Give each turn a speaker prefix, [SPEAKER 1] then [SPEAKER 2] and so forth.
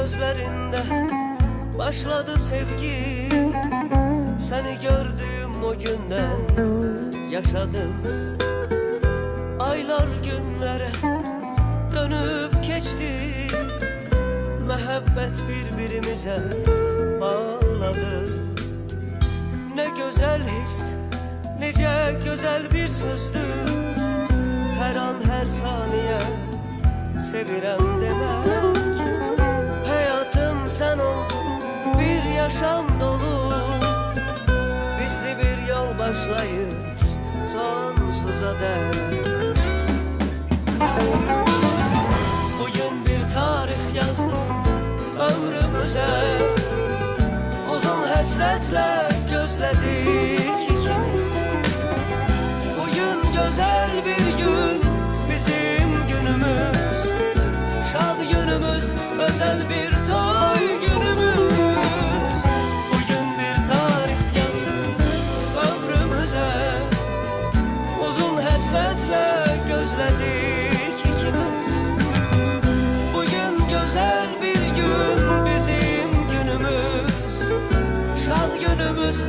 [SPEAKER 1] gözlerinde başladı sevgi. Seni gördüğüm o günden yaşadım. Aylar günlere dönüp geçti. Mehabbet birbirimize bağladı. Ne güzel his, nece güzel bir sözdü. Her an her saniye sevirem demek. Hayatım sen oldun, bir yaşam dolu. Bizli bir yol başlayır sonsuza dek. Bugün bir tarih yazdık ömrümüze. Uzun hasretle gözledik ikimiz. Bugün güzel bir gün, bizim günümüz. Şad günümüz, özel bir toy günümüz. Bugün bir tarih yazdık ömrümüze. Uzun hasretle gözledik ikimiz. Bugün güzel bir gün, bizim günümüz. Şad günümüz,